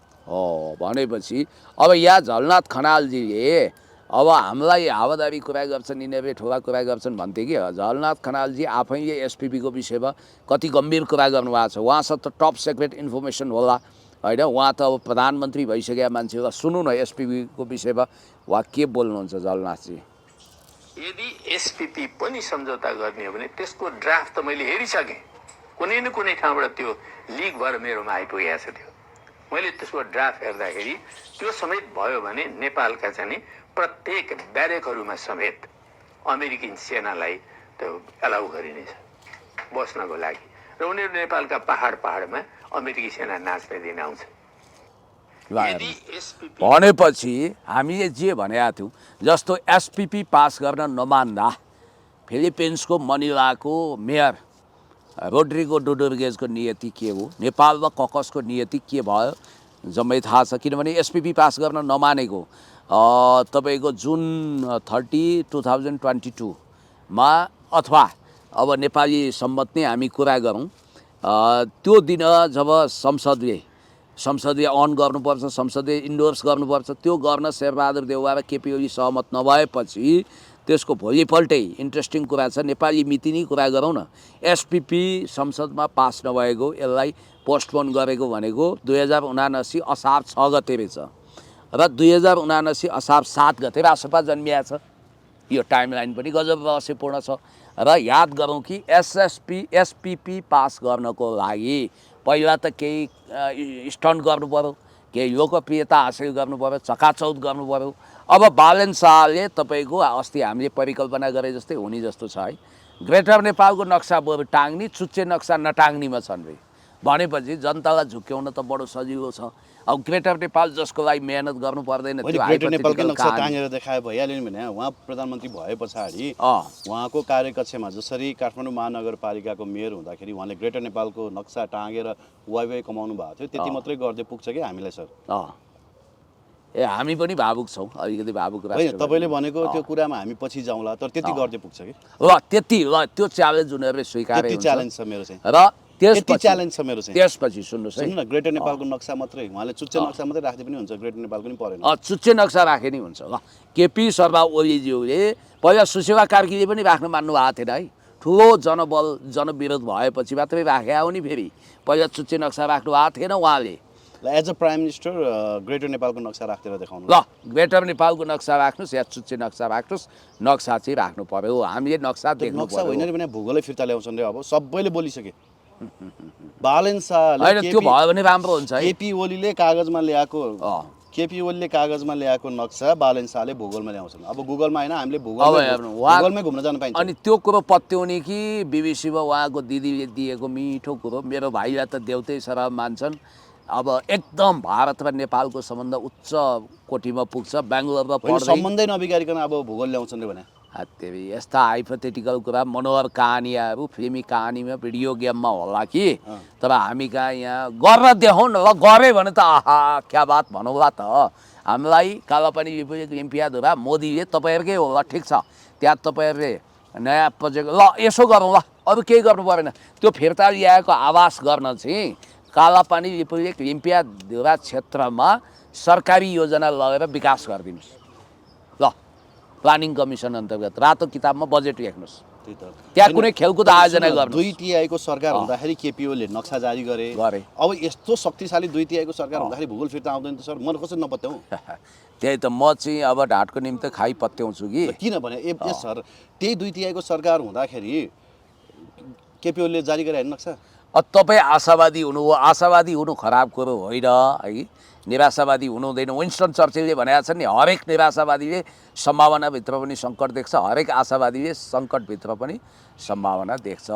S1: भनेपछि अब यहाँ झलनाथ खनालजीले अब हामीलाई हावादारी कुरा गर्छन्, यिनीहरूले ठुला कुरा गर्छन् भन्थे कि झलनाथ खनालजी आफैले एसपिपीको विषयमा कति गम्भीर कुरा गर्नुभएको छ। उहाँसँग त टप सिक्रेट इन्फर्मेसन होला, होइन? उहाँ त अब प्रधानमन्त्री भइसकेका मान्छे होला। सुन्नु न एसपिपीको विषयमा उहाँ के बोल्नुहुन्छ झलनाथजी।
S3: यदि एसपिपी पनि सम्झौता गर्ने हो भने त्यसको ड्राफ्ट त मैले हेरिसकेँ, कुनै न कुनै ठाउँबाट त्यो लिक भएर मेरोमा आइपुगेको छ। त्यो मैले त्यसको ड्राफ्ट हेर्दाखेरि त्यो समेत भयो भने नेपालका चाहिँ प्रत्येक ब्यारेकहरूमा समेत अमेरिकी सेनालाई त्यो एलाउ गरिनेछ बस्नको लागि, र उनीहरू नेपालका पहाडमा अमेरिकी सेना नाच्ने दिन आउँछ।
S1: भनेपछि हामीले जे भनेका थियौँ, जस्तो एसपिपी पास गर्न नमान्दा फिलिपिन्सको मनिलाको मेयर रोड्रिगो डुडुर्गेजको नियति के हो, नेपाल र ककसको नियति के भयो जम्मै थाहा छ। किनभने एसपिपी पास गर्न नमानेको तपाईँको जुन 30, 2022 मा अथवा अब नेपाली सम्मत नै हामी कुरा गरौँ, त्यो दिन जब संसदले अन गर्नुपर्छ, संसदले इन्डोर्स गर्नुपर्छ, त्यो गर्न शेरबहादुर देउवा र केपी ओली सहमत नभएपछि त्यसको भोलिपल्टै इन्ट्रेस्टिङ कुरा छ, नेपाली मिति नै कुरा गरौँ न, एसपिपी संसदमा पास नभएको, यसलाई पोस्टपोन गरेको भनेको 2079 असार 6 गते रहेछ र 2079 असार 7 गते राष्ट्रपा जन्मिया छ। यो टाइमलाइन पनि गजब रहस्यपूर्ण छ। र याद गरौँ कि एसपिपी पास गर्नको लागि पहिला त केही स्टन्ट गर्नु पर्यो, केही लोकप्रियता हासिल गर्नु पर्यो, चकाचौध गर्नु पर्यो। अब बालन शाहले तपाईँको अस्ति हामीले परिकल्पना गरे जस्तै हुने जस्तो छ है, ग्रेटर नेपालको नक्सा बरु टाङ्ने, चुच्चे नक्सा नटाङ्नेमा छन् रे। भनेपछि जनतालाई झुक्क्याउन त बडो सजिलो छ। अब ग्रेटर नेपाल जसको लागि मेहनत गर्नु पर्दैन, त्यो
S2: ग्रेटर नेपालकै नक्सा टाँगेर देखाए भइहाल्यो नि भने उहाँ प्रधानमन्त्री भए पछाडि उहाँको कार्यकक्षमा जसरी काठमाडौँ महानगरपालिकाको मेयर हुँदाखेरि उहाँले ग्रेटर नेपालको नक्सा टाँगेर वाइवाई कमाउनु भएको थियो, त्यति मात्रै गर्दै पुग्छ कि हामीलाई सर?
S1: हामी पनि भावुक छौँ, अलिकति भावुक
S2: होइन, तपाईँले भनेको त्यो कुरामा हामी पछि जाउँला, तर त्यति गर्दै पुग्छ कि?
S1: त्यो च्यालेन्ज उनीहरूले स्वीकारे हुन्छ।
S2: च्यालेन्ज छ मेरो चाहिँ,
S1: र
S2: त्यसपछि
S1: सुन्नुहोस्
S2: सुन्नु न, ग्रेटर नेपालको नक्सा मात्रै उहाँले चुच्चे नक्सा मात्रै राख्दै पनि हुन्छ, ग्रेटर नेपाल पनि परेन।
S1: चुच्चे नक्सा राखे नि हुन्छ। ल केपी शर्मा ओलीज्यूले पहिला सुशीला कार्कीले पनि राख्न मान्नु भएको थिएन है, ठुलो जनविरोध भएपछि मात्रै राखे हो नि। फेरि पहिला चुच्चे नक्सा राख्नु भएको थिएन उहाँले,
S2: ल as a prime minister greater नेपालको नक्सा राखेर देखाउनु
S1: ल ग्रेटर नेपालको नक्सा राख्नुहोस् या चुच्चे नक्सा राख्नुहोस्, नक्सा चाहिँ राख्नु पर्यो। हामीले नक्सा देख्नु
S2: नक्सा होइन
S1: पर्यो।
S2: रे भने भूगोलै फिर्ता ल्याउँछन् रे। अब सबैले बोलिसके बालेन शाहले
S1: होइन त्यो भयो भने राम्रो हुन्छ है।
S2: केपी ओलीले कागजमा ल्याएको
S1: अँ।
S2: केपी ओलीले कागजमा ल्याएको नक्सा बालेन शाहले भूगोलमा ल्याउँछन्। अब गुगलमा होइन हामीले
S1: अब हेर्नु
S2: भूगोलमै घुम्न जान पाइन्छ।
S1: अनि त्यो कुरो पत्याउने कि बिबिसीमा उहाँको दिदीले दिएको मिठो कुरो, मेरो भाइलाई त देउतै सरह मान्छन्। अब एकदम भारत र नेपालको सम्बन्ध उच्च कोटीमा पुग्छ। बेङ्गलोरमा
S2: होइन
S1: पढ्दै
S2: सम्बन्धै नबिगारिकन अब भूगोल ल्याउँछन् रे भने
S1: हत्तेरी यस्ता हाइपोथेटिकल कुरा, मनोहर कहानीहरू फिल्मी कहानीमा भिडियो गेममा होला कि। तर हामी कहाँ यहाँ गर्न देखाउँ न, ल गरे भने त आहा क्या बात भनौँला त। हामीलाई कालापानी इम्पियाद हुँदा मोदीले तपाईँहरूकै होला, ठिक छ, त्यहाँ तपाईँहरूले नयाँ प्रोजेक्ट ल यसो गरौँ, ल अरू केही गर्नु परेन, त्यो फिर्ता ल्याएको आवास गर्न चाहिँ कालापानी रिपब्लिक लिम्पियाधुरा क्षेत्रमा सरकारी योजना लगेर विकास गरिदिनुहोस्। ल प्लानिङ कमिसन अन्तर्गत रातो किताबमा बजेट लेख्नुहोस्। त्यहाँ कुनै खेलकुद आयोजना गर्नु।
S2: 2 TI को सरकार हुँदाखेरि केपी ओलीले नक्सा जारी गरे। अब यस्तो शक्तिशाली 2 TI को सरकार हुँदाखेरि भूगोल फिर्ता आउँदैन त सर, म कसरी नपत्याउँ?
S1: त्यही त म चाहिँ अब ढाँटको निम्ति खाइ पत्याउँछु कि।
S2: किनभने ए सर त्यही 2 TI को सरकार हुँदाखेरि केपी ओलीले जारी गरे होइन नक्सा।
S1: तपाईँ आशावादी हुनु हो, आशावादी हुनु खराब कुरो होइन है, निराशावादी हुनु हुँदैन। विन्स्टन चर्चिलले भनेको छ नि, हरेक निराशावादीले सम्भावनाभित्र पनि सङ्कट देख्छ, हरेक आशावादीले सङ्कटभित्र पनि सम्भावना देख्छ।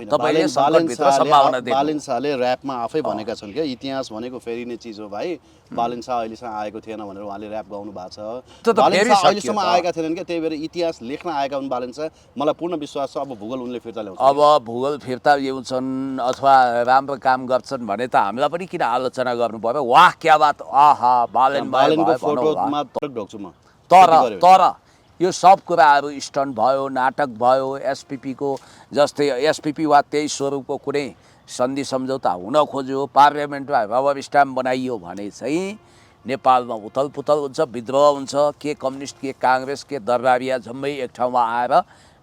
S1: तपाईँले सङ्कटभित्र सम्भावना देख्नु।
S2: बालेन शाहले ऱ्यापमा आफै भनेका छन् क्या, इतिहास भनेको फेरिने चिज हो भाइ। बालेन शाह अहिलेसम्म आएको थिएन भनेर उहाँले ऱ्याप गाउनु भएको छ। बालेन शाह अहिलेसम्म आएका थिएनन् क्या, त्यही भएर इतिहास लेख्न आएका हुन् बालेन शाह। मलाई पूर्ण विश्वास छ अब भूगोल उनले फिर्ता ल्याउँछ।
S1: अब भूगोल फिर्ता ल्याउँछन् अथवा राम्रो काम गर्छन् भने त हामीलाई पनि किन आलोचना गर्नु पर्यो? वाह क्या बात, आहा
S2: बालेनको फोटोमा तर्क ढोक्छु म।
S1: तर यो सब कुराहरू स्टन्ट भयो, नाटक भयो, एसपिपीको जस्तै एसपिपी वा त्यही स्वरूपको कुनै सन्धि सम्झौता हुन खोज्यो, पार्लियामेन्टमा रबर स्ट्याम्प बनाइयो भने चाहिँ नेपालमा उथल पुथल हुन्छ, विद्रोह हुन्छ, के कम्युनिस्ट के काङ्ग्रेस के दरबारिया जम्मै एक ठाउँमा आएर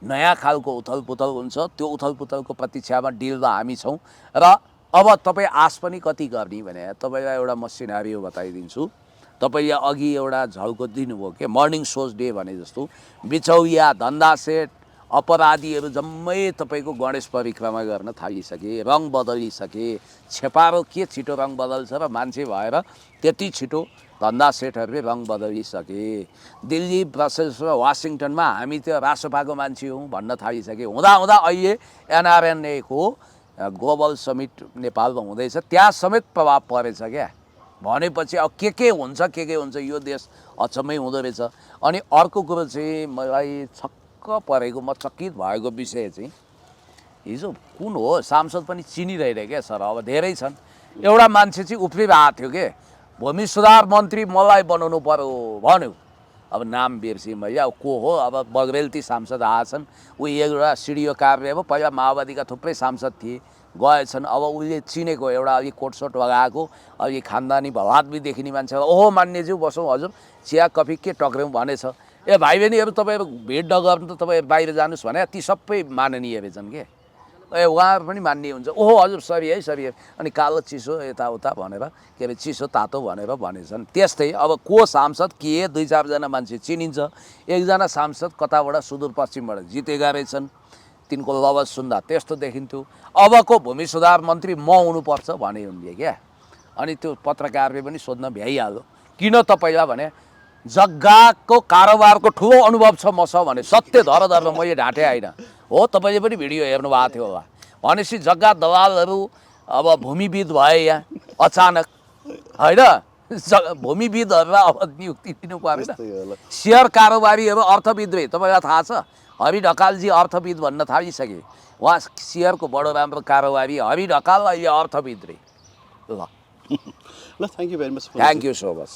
S1: नयाँ खालको उथल पुथल हुन्छ। त्यो उथल पुथलको प्रतीक्षामा डिलमा हामी छौँ। र अब तपाईँ आश पनि कति गर्ने भने तपाईँलाई एउटा म सिनारियो बताइदिन्छु। तपाईँले अघि एउटा झल्को दिनुभयो के मर्निङ सोज डे भने जस्तो बिचौलिया धन्दा सेट अपराधीहरू जम्मै तपाईँको गणेश परिक्रमा गर्न थालिसके, रङ बदलिसके। छेपारो के छिटो रङ बदल्छ र मान्छे भएर त्यति छिटो धन्दा सेटहरूले रङ बदलिसके। दिल्ली ब्रसेल्स र वासिङटनमा हामी त्यो रासोपाको मान्छे हौँ भन्न थालिसके। हुँदा अहिले एनआरएनएको ग्लोबल समिट नेपालमा हुँदैछ, त्यहाँ समेत प्रभाव परेछ क्या। भनेपछि अब के हुन्छ यो देश अचम्मै हुँदो रहेछ। अनि अर्को कुरो चाहिँ मलाई छक्क परेको, म चकित भएको विषय चाहिँ हिजो कुन हो सांसद पनि चिनिरहेको क्या सर, अब धेरै छन्। एउटा मान्छे चाहिँ उफ्रिरहेको थियो के, भूमि सुधार मन्त्री मलाई बनाउनु पर्यो भन्यो। अब नाम बिर्सेँ मैले, अब को हो, अब बग्रेलती सांसद आएछन्। ऊ एउटा सिडिओ कार्यालयमा पहिला माओवादीका थुप्रै सांसद थिए, गएछन्। अब उसले चिनेको एउटा अलिक कोटसोट लगाएको अलि खानदानी भलादमी देखिने मान्छे, ओहो मान्यज्यू बसौँ हजुर चिया कफी के टक्र्यौँ भनेछ। ए भाइ बहिनीहरू तपाईँहरू भेट नगर्नु त तपाईँ बाहिर जानुहोस् भने ती सबै माननीय रहेछन् के। ए उहाँहरू पनि मान्य हुन्छ, ओहो हजुर सरी है सरी है। अनि कालो चिसो यताउता भनेर के अरे चिसो तातो भनेर भनेछन्। त्यस्तै अब को सांसद के 2-4जना मान्छे चिनिन्छ। एकजना सांसद कताबाट सुदूरपश्चिमबाट जितेका रहेछन्, तिनको लवज सुन्दा त्यस्तो देखिन्थ्यो। अबको भूमि सुधार मन्त्री म हुनुपर्छ भने उनले क्या। अनि त्यो पत्रकारले पनि सोध्न भ्याइहाल्यो, किन तपाईँलाई भने जग्गाको कारोबारको ठुलो अनुभव छ मसँग भने। सत्य धरधरमा मैले ढाँटे होइन हो, तपाईँले पनि भिडियो हेर्नु भएको थियो होला। भनेपछि जग्गा दलालहरू अब भूमिविद भए यहाँ अचानक होइन, भूमिविदहरूलाई अब नियुक्ति दिनु परेन। सेयर कारोबारीहरू अर्थविद रहे, तपाईँलाई थाहा छ। हरि ढकालजी अर्थविद भन्न थालिसके, उहाँ सेयरको बडो राम्रो कारोबारी हरि ढकाल अहिले अर्थविद रे। ल
S2: thank you very much.
S1: Thank you so much.